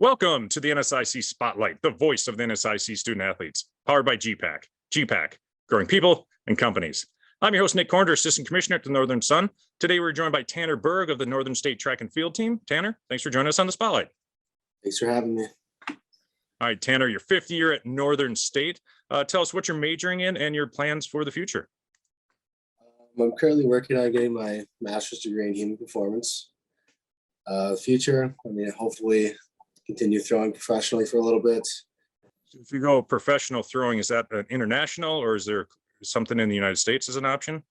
Welcome to the NSIC Spotlight, the voice of the NSIC student athletes, powered by gpac. gpac, growing people and companies. I'm your host, Nick Corner, Assistant Commissioner at the Northern Sun. Today, we're joined by Tanner Berg of the Northern State Track and Field Team. Tanner, thanks for joining us on the Spotlight. Thanks for having me. All right, Tanner, your fifth year at Northern State. Tell us what you're majoring in and your plans for the future. I'm currently working on getting my master's degree in human performance. Future, hopefully continue throwing professionally for a little bit. If you go professional throwing, is that an international or is there something in the United States as an option?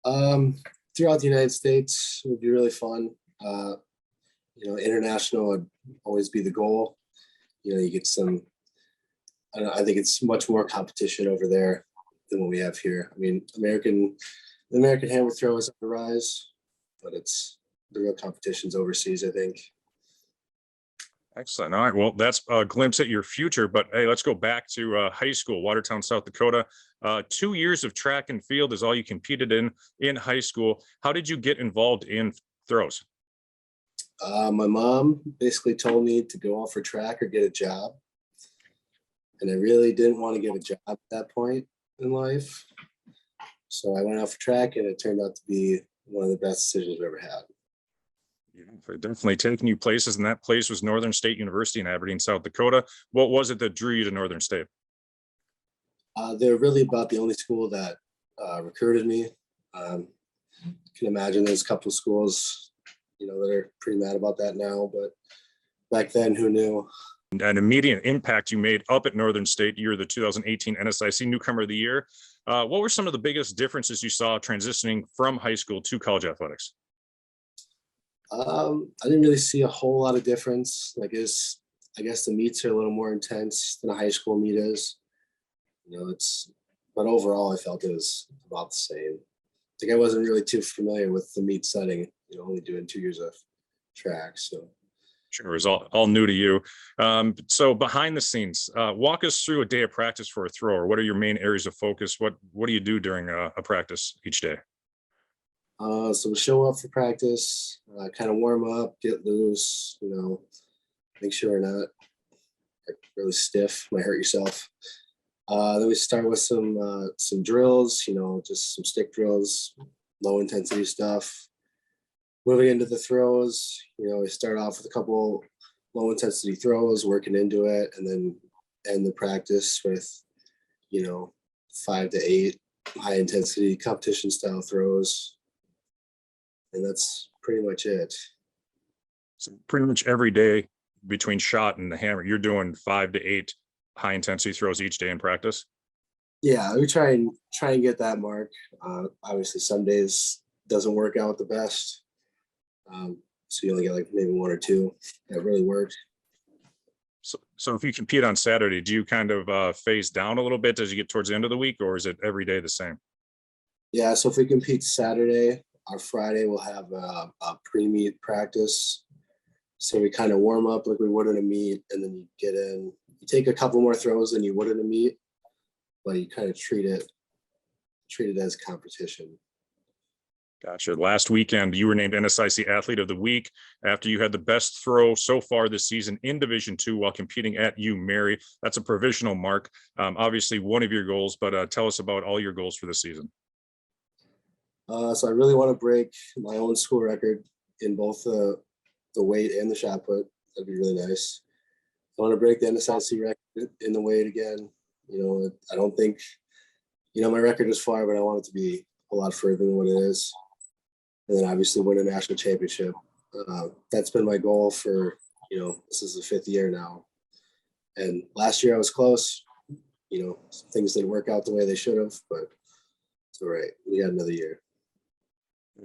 Throughout the United States would be really fun. International would always be the goal. You get some, I think it's much more competition over there than what we have here. The American hammer throw is on the rise, but the real competition's overseas, I think. Excellent. All right. Well, that's a glimpse at your future, but hey, let's go back to high school, Watertown, South Dakota. 2 years of track and field is all you competed in high school. How did you get involved in throws? My mom basically told me to go off for track or get a job. And I really didn't want to get a job at that point in life. So I went out for track and it turned out to be one of the best decisions I've ever had. Yeah, definitely taking you places, and that place was Northern State University in Aberdeen, South Dakota. What was it that drew you to Northern State? They're really about the only school that recruited me. Can imagine there's a couple of schools, that are pretty mad about that now, but back then, who knew? An immediate impact you made up at Northern State. You're the 2018 NSIC Newcomer of the Year. What were some of the biggest differences you saw transitioning from high school to college athletics? I didn't really see a whole lot of difference. I guess the meets are a little more intense than a high school meet is. But overall, I felt it was about the same. I wasn't really too familiar with the meet setting, only doing 2 years of track. So sure, it was all new to you. So behind the scenes, walk us through a day of practice for a thrower. What are your main areas of focus? What do you do during a practice each day? So we show up for practice, kind of warm up, get loose, make sure we're not really stiff, might hurt yourself. Then we start with some drills, just some stick drills, low intensity stuff. Moving into the throws, we start off with a couple low intensity throws, working into it, and then end the practice with, 5 to 8 high intensity competition style throws. And that's pretty much it. So pretty much every day between shot and the hammer, you're doing 5 to 8 high intensity throws each day in practice. Yeah, we try and get that mark. Obviously, some days doesn't work out the best. So you only get maybe 1 or 2 that really worked. So if you compete on Saturday, do you kind of phase down a little bit as you get towards the end of the week, or is it every day the same? Yeah, so if we compete Saturday, our Friday we'll have a pre-meet practice. So we kind of warm up like we would in a meet, and then you get in. You take a couple more throws than you would in a meet, but you kind of treat it as competition. Gotcha. Last weekend, you were named NSIC Athlete of the Week after you had the best throw so far this season in Division II while competing at Mary. That's a provisional mark. Obviously, one of your goals, but tell us about all your goals for the season. So I really want to break my own school record in both the weight and the shot put. That'd be really nice. I want to break the NSIC record in the weight again. I don't think, my record is far, but I want it to be a lot further than what it is. And then obviously win a national championship. That's been my goal for, this is the 5th year now. And last year I was close. Things didn't work out the way they should have, but it's all right. We got another year.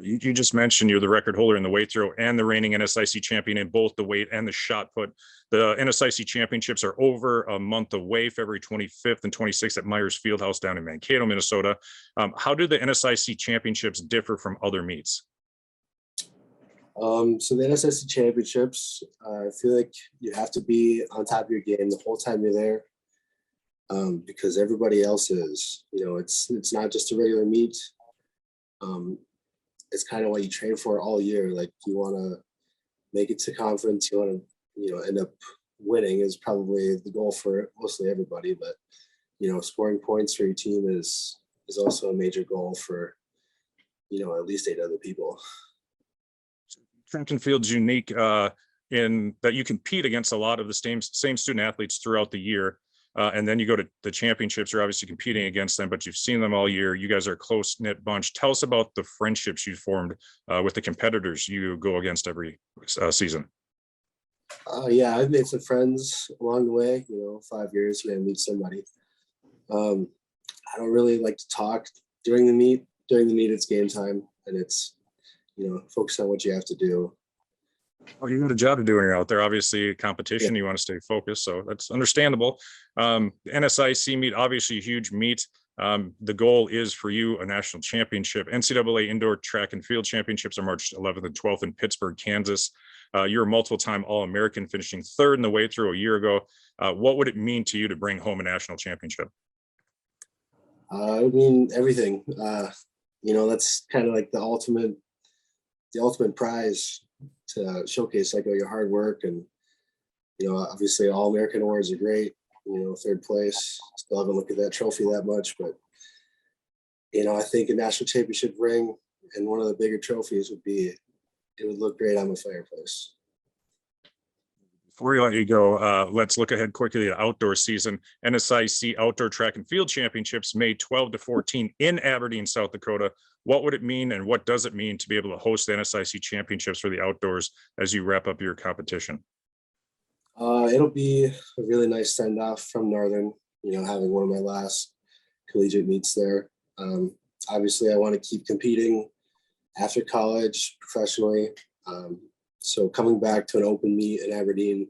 You just mentioned you're the record holder in the weight throw and the reigning NSIC champion in both the weight and the shot put. The NSIC championships are over a month away, February 25th and 26th at Myers Fieldhouse down in Mankato, Minnesota. How do the NSIC championships differ from other meets? So the NSIC championships, I feel like you have to be on top of your game the whole time you're there, because everybody else is. It's not just a regular meet. It's kind of what you train for all year. You want to make it to conference. You want to, end up winning is probably the goal for mostly everybody, but scoring points for your team is also a major goal for at least 8 other people. Track and field's unique in that you compete against a lot of the same student athletes throughout the year. And then you go to the championships, you're obviously competing against them, but you've seen them all year. You guys are a close-knit bunch. Tell us about the friendships you formed with the competitors you go against every season. Yeah, I've made some friends along the way. 5 years, you gotta meet somebody. I don't really like to talk during the meet. During the meet, it's game time, and it's focus on what you have to do. Well, you got a job to do when you're out there. Obviously, competition, you want to stay focused, so that's understandable. NSIC meet, obviously a huge meet. The goal is for you a national championship. NCAA Indoor Track and Field Championships are March 11th and 12th in Pittsburgh, Kansas. You're a multiple-time All-American, finishing 3rd in the way through a year ago. What would it mean to you to bring home a national championship? It would mean everything. That's kind of like the ultimate prize to showcase like all your hard work. And obviously All-American awards are great. 3rd place. Still haven't looked at that trophy that much, but I think a national championship ring and one of the bigger trophies would look great on my fireplace. Before we let you go, let's look ahead quickly to outdoor season. NSIC Outdoor Track and Field Championships, May 12 to 14 in Aberdeen, South Dakota. What would it mean and what does it mean to be able to host the NSIC Championships for the outdoors as you wrap up your competition? It'll be a really nice send-off from Northern, having one of my last collegiate meets there. Obviously, I want to keep competing after college professionally. So coming back to an open meet in Aberdeen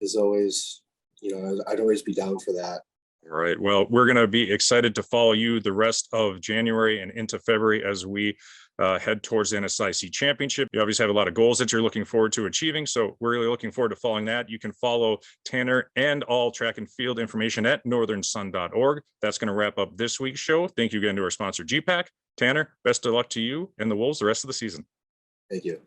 is always, I'd always be down for that. All right. Well, we're going to be excited to follow you the rest of January and into February as we head towards the NSIC Championship. You obviously have a lot of goals that you're looking forward to achieving, so we're really looking forward to following that. You can follow Tanner and all track and field information at northernsun.org. That's going to wrap up this week's show. Thank you again to our sponsor, gpac. Tanner, best of luck to you and the Wolves the rest of the season. Thank you.